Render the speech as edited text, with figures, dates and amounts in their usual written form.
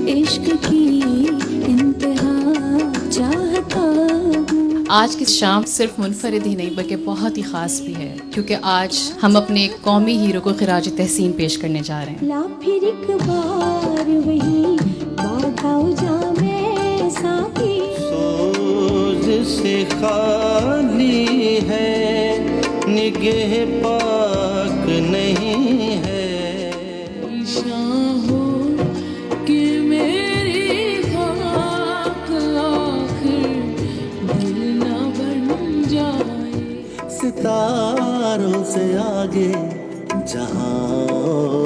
इश्क की इंतहा चाहता हूँ। आज की शाम सिर्फ मुनफरिद ही नहीं बल्कि बहुत ही ख़ास भी है, क्योंकि आज हम अपने एक कौमी हीरो को खिराज तहसीन पेश करने जा रहे हैं। ला फिर एक बार वही बाधाओ जामे साकी, सोज से खाली है निगह पाक नहीं है। हो कि मेरी खाक आखिर दिल न बन जाए। सितारों से आगे जहां